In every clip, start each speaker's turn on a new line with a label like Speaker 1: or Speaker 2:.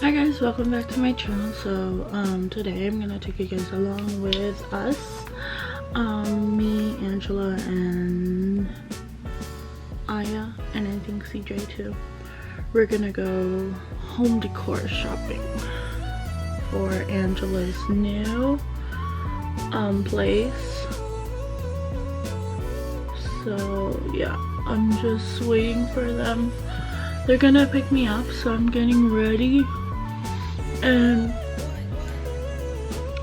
Speaker 1: Hi guys, welcome back to my channel. So today I'm gonna take you guys along with us, me, Angela, and Aya, and I think CJ too. We're gonna go home decor shopping for Angela's new place. So yeah, I'm just waiting for them. They're gonna pick me up, so I'm getting ready. And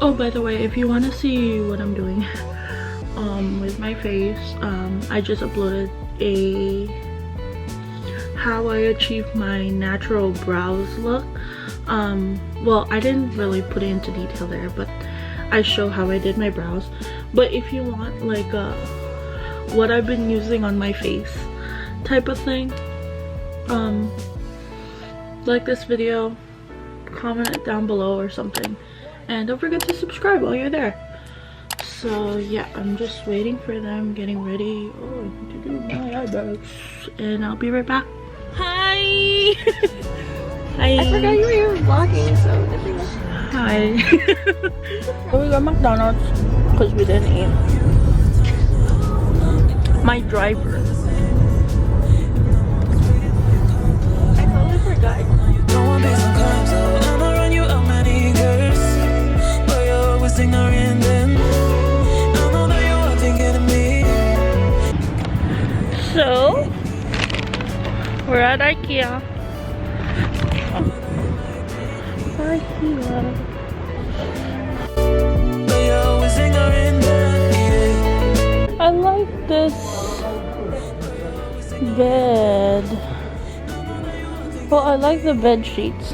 Speaker 1: oh, by the way, if you want to see what I'm doing with my face, I just uploaded a how I achieved my natural brows look. Well, I didn't really put it into detail there, but I show how I did my brows. But if you want like what I've been using on my face type of thing, like this video, comment it down below or something, and don't forget to subscribe while you're there. So yeah, I'm just waiting for them, getting ready. Oh, I need to do my eyebrows, and I'll be right back. Hi. Hi.
Speaker 2: I forgot you were vlogging, so
Speaker 1: hi. So we got McDonald's because we didn't eat. My driver,
Speaker 2: I totally forgot.
Speaker 1: so we're at IKEA. I like this bed. Well, I like the bed sheets.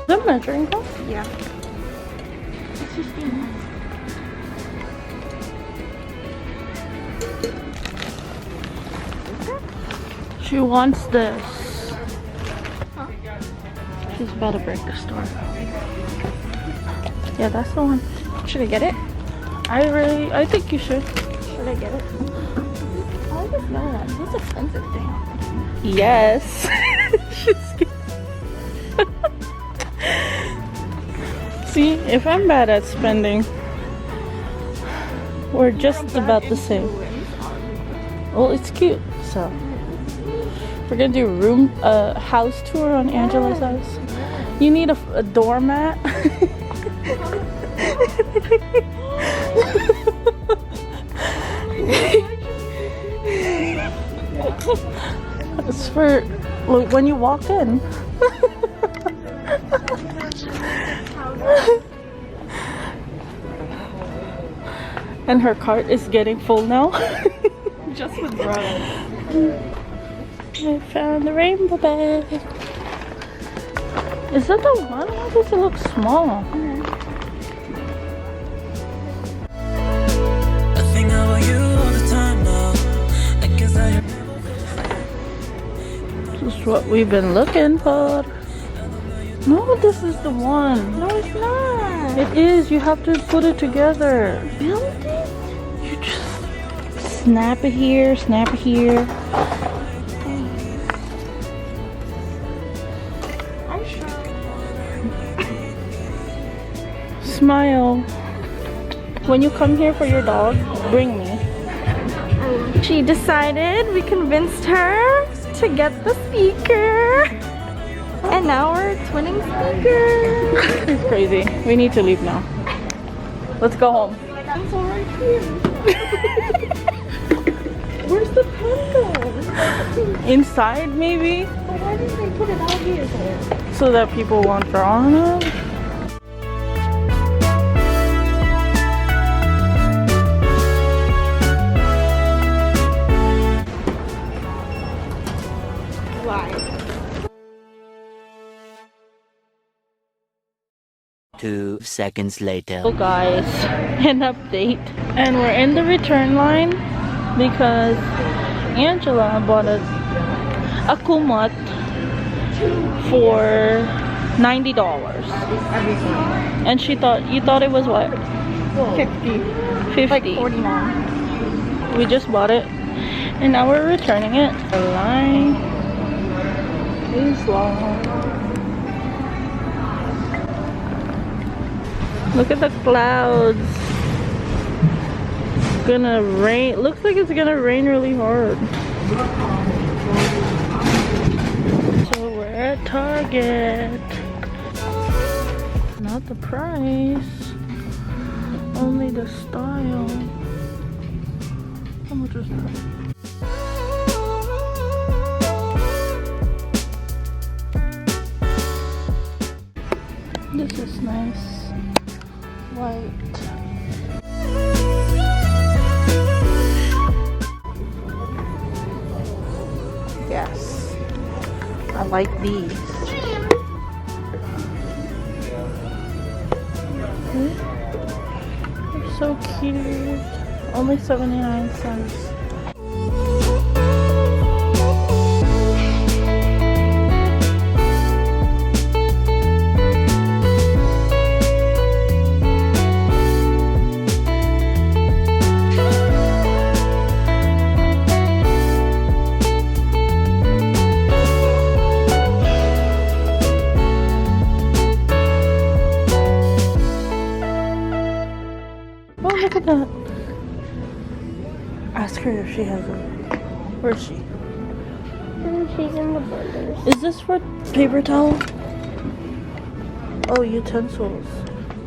Speaker 1: The measuring cup?
Speaker 2: Yeah. It's 15.
Speaker 1: She wants this.
Speaker 2: Huh?
Speaker 1: She's about to break the store. Yeah, that's the one.
Speaker 2: Should I get it?
Speaker 1: I think you should.
Speaker 2: Should I get it? I like this that. This expensive thing.
Speaker 1: Yes. She's scared. See, if I'm bad at spending, we're just about the same. Well, it's cute, so we're gonna do house tour on Angela's house. You need a doormat. It's for when you walk in. And her cart is getting full now.
Speaker 2: Just with bread.
Speaker 1: I found the rainbow bag. Is that the one? Why does it look small? This is what we've been looking for. No, this is the one.
Speaker 2: No, it's not.
Speaker 1: It is. You have to put it together.
Speaker 2: Build it?
Speaker 1: You just snap it here, snap it here.
Speaker 2: I'm sure.
Speaker 1: Smile. When you come here for your dog, bring me.
Speaker 2: She decided, we convinced her to get the speaker. And now we're twinning speakers.
Speaker 1: It's crazy. We need to leave now. Let's go home.
Speaker 2: That's all right here. Where's the pen go?
Speaker 1: Inside, maybe?
Speaker 2: But why didn't they put it out here then?
Speaker 1: So that people won't draw on it.
Speaker 3: 2 seconds later.
Speaker 1: So guys, an update. And we're in the return line because Angela bought a kumot for $90. And you thought it was what?
Speaker 2: 50.
Speaker 1: 50.
Speaker 2: Like 49.
Speaker 1: We just bought it and now we're returning it. The line is long. Look at the clouds. It's gonna rain. Looks like it's gonna rain really hard. So we're at Target. Not the price, only the style. How much is that? This is nice. White. Yes. I like these. They're so cute. Only 79 cents. Oh, look at that. Ask her if she has a. Where is she?
Speaker 2: She's in the burgers.
Speaker 1: Is this for paper towel? Oh, utensils.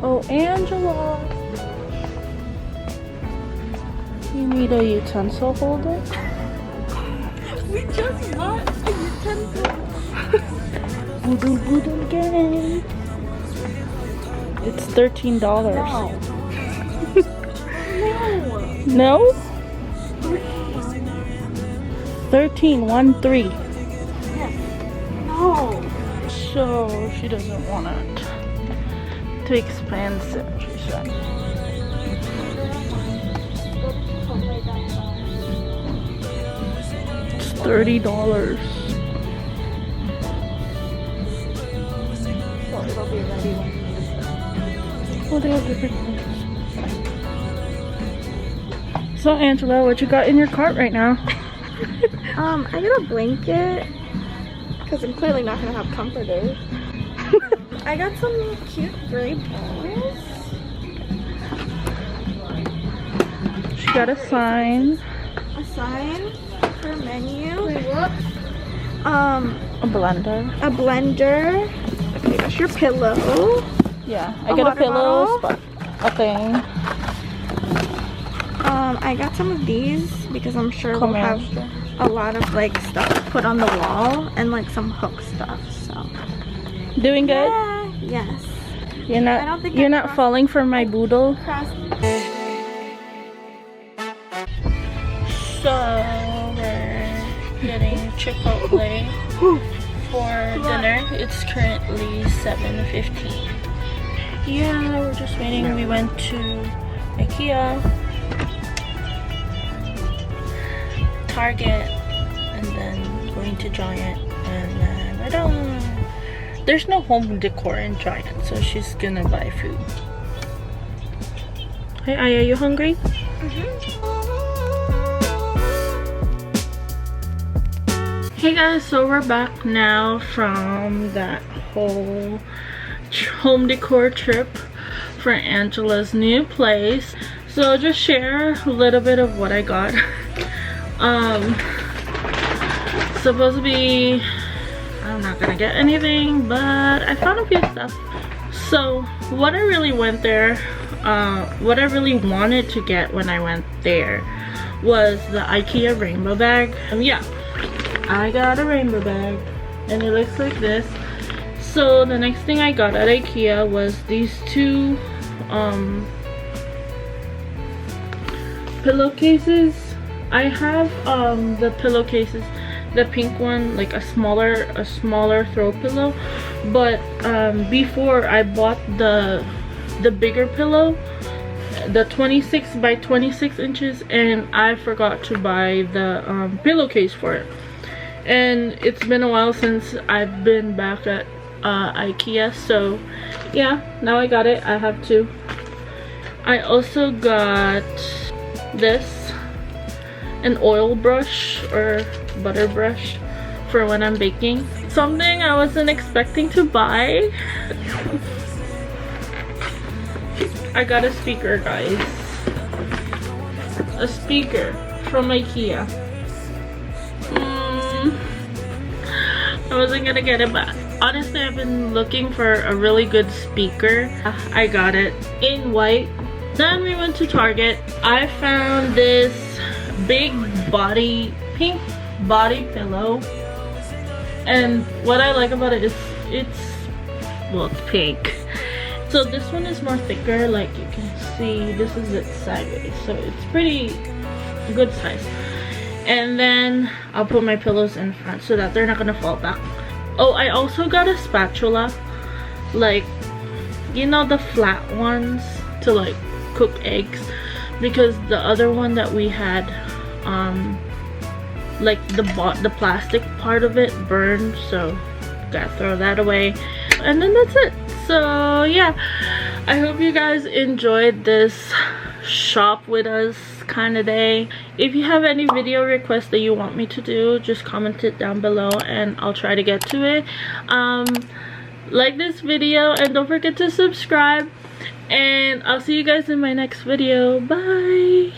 Speaker 1: Oh, Angela. You need a utensil holder?
Speaker 2: We just bought a utensil.
Speaker 1: Boodle boodle gang. It's $13.
Speaker 2: No.
Speaker 1: No? 13, 1, 3.
Speaker 2: Yes. No.
Speaker 1: So she doesn't want it. Too expensive, she said. It's $30.
Speaker 2: So it'll be ready when
Speaker 1: Oh, they have different things. So Angela, what you got in your cart right now?
Speaker 2: I got a blanket because I'm clearly not gonna have comforters. I got some cute gray balls.
Speaker 1: She got a sign.
Speaker 2: A sign for menu.
Speaker 1: Wait, what?
Speaker 2: A
Speaker 1: blender.
Speaker 2: A blender. Okay, that's your pillow.
Speaker 1: Yeah, I
Speaker 2: A
Speaker 1: got a
Speaker 2: water
Speaker 1: pillow,
Speaker 2: bottle.
Speaker 1: a thing.
Speaker 2: I got some of these because I'm sure we'll have
Speaker 1: Commander.
Speaker 2: a lot of like stuff put on the wall and like some hook stuff. So
Speaker 1: Doing good?
Speaker 2: yeah, yes.
Speaker 1: You're
Speaker 2: I don't think
Speaker 1: you're
Speaker 2: I
Speaker 1: not
Speaker 2: crossed-
Speaker 1: falling for my boodle. So we're getting Chipotle for dinner. It's currently 7:15. Yeah, we're just waiting. We went to IKEA, Target, and then going to Giant, and then we're done. There's no home decor in Giant, so she's gonna buy food. Hey, Aya, you hungry? Hey guys, so we're back now from that whole home decor trip for Angela's new place. So I'll just share a little bit of what I got. Supposed to be, I'm not gonna get anything, but I found a few stuff. So what I really went there, what I really wanted to get when I went there was the IKEA rainbow bag. Yeah, I got a rainbow bag and it looks like this. So the next thing I got at IKEA was these two pillowcases. I have the pillowcases the pink one, like a smaller throw pillow. But before I bought the bigger pillow, the 26 by 26 inches, and I forgot to buy the pillowcase for it. And it's been a while since I've been back at IKEA, so yeah, now I got it. I have to. I also got this, an oil brush or butter brush for when I'm baking. Something I wasn't expecting to buy. I got a speaker, guys. A speaker from IKEA. I wasn't gonna get it, but honestly I've been looking for a really good speaker. I got it in white. Then we went to Target. I found this big pink body pillow, and what I like about it is it's pink. So this one is more thicker, like you can see. This is it sideways, so it's pretty good size. And then I'll put my pillows in front so that they're not gonna fall back. Oh, I also got a spatula, like, you know, the flat ones to like cook eggs, because the other one that we had, like the plastic part of it burned, so gotta throw that away. And then that's it. So yeah, I hope you guys enjoyed this shop with us kind of day. If you have any video requests that you want me to do, just comment it down below and I'll try to get to it. Like this video and don't forget to subscribe, and I'll see you guys in my next video. Bye.